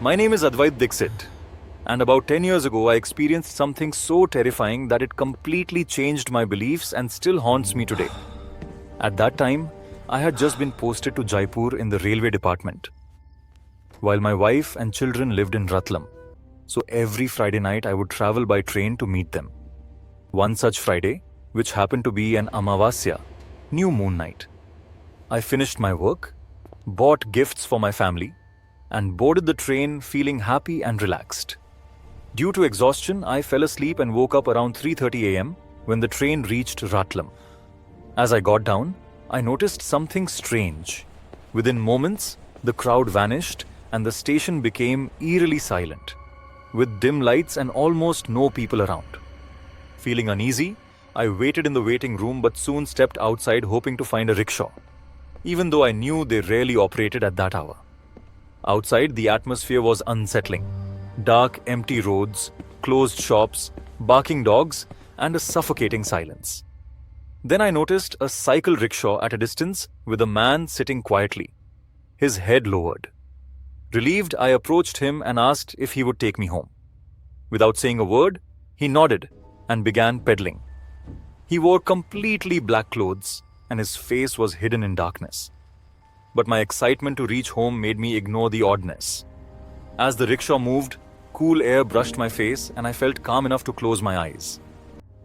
My name is Advait Dixit, and about 10 years ago I experienced something so terrifying that it completely changed my beliefs and still haunts me today. At that time, I had just been posted to Jaipur in the railway department, while my wife and children lived in Ratlam. So every Friday night I would travel by train to meet them. One such Friday, which happened to be an Amavasya, new moon night, I finished my work, bought gifts for my family, and boarded the train feeling happy and relaxed. Due to exhaustion, I fell asleep and woke up around 3:30 a.m. when the train reached Ratlam. As I got down, I noticed something strange. Within moments, the crowd vanished and the station became eerily silent, with dim lights and almost no people around. Feeling uneasy, I waited in the waiting room but soon stepped outside hoping to find a rickshaw, even though I knew they rarely operated at that hour. Outside, the atmosphere was unsettling. Dark, empty roads, closed shops, barking dogs, and a suffocating silence. Then I noticed a cycle rickshaw at a distance with a man sitting quietly, his head lowered. Relieved, I approached him and asked if he would take me home. Without saying a word, he nodded and began pedaling. He wore completely black clothes and his face was hidden in darkness. But my excitement to reach home made me ignore the oddness. As the rickshaw moved, cool air brushed my face and I felt calm enough to close my eyes.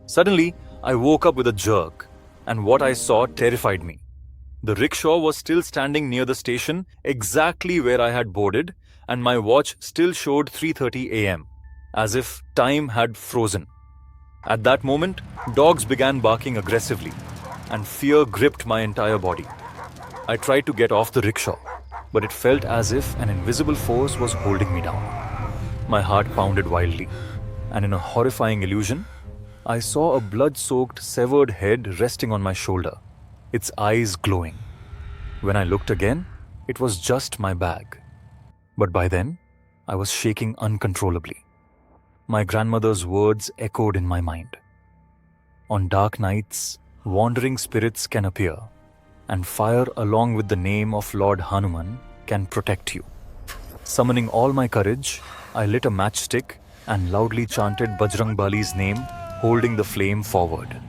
Suddenly, I woke up with a jerk, and what I saw terrified me. The rickshaw was still standing near the station, exactly where I had boarded, and my watch still showed 3:30 a.m., as if time had frozen. At that moment, dogs began barking aggressively, and fear gripped my entire body. I tried to get off the rickshaw, but it felt as if an invisible force was holding me down. My heart pounded wildly, and in a horrifying illusion, I saw a blood-soaked, severed head resting on my shoulder, its eyes glowing. When I looked again, it was just my bag. But by then, I was shaking uncontrollably. My grandmother's words echoed in my mind. On dark nights, wandering spirits can appear, and fire along with the name of Lord Hanuman can protect you. Summoning all my courage, I lit a matchstick and loudly chanted Bajrang Bali's name, holding the flame forward.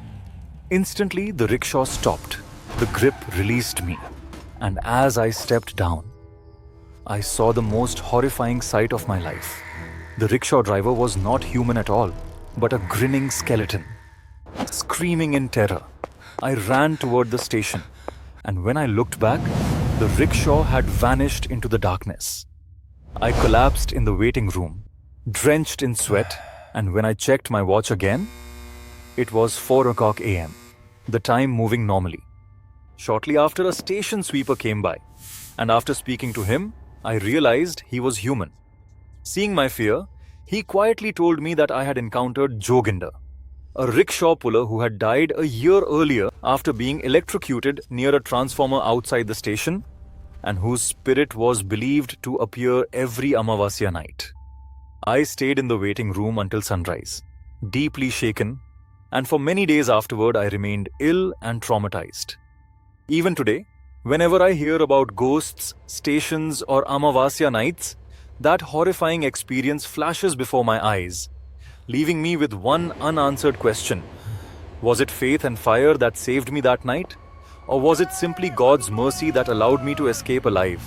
Instantly, the rickshaw stopped. The grip released me, and as I stepped down, I saw the most horrifying sight of my life. The rickshaw driver was not human at all, but a grinning skeleton. Screaming in terror, I ran toward the station, and when I looked back, the rickshaw had vanished into the darkness. I collapsed in the waiting room, drenched in sweat, and when I checked my watch again, it was 4 o'clock a.m., the time moving normally. Shortly after, a station sweeper came by, and after speaking to him, I realized he was human. Seeing my fear, he quietly told me that I had encountered Joginder, a rickshaw puller who had died a year earlier after being electrocuted near a transformer outside the station, and whose spirit was believed to appear every Amavasya night. I stayed in the waiting room until sunrise, deeply shaken, and for many days afterward I remained ill and traumatized. Even today, whenever I hear about ghosts, stations, or Amavasya nights, that horrifying experience flashes before my eyes, leaving me with one unanswered question. Was it faith and fire that saved me that night? Or was it simply God's mercy that allowed me to escape alive?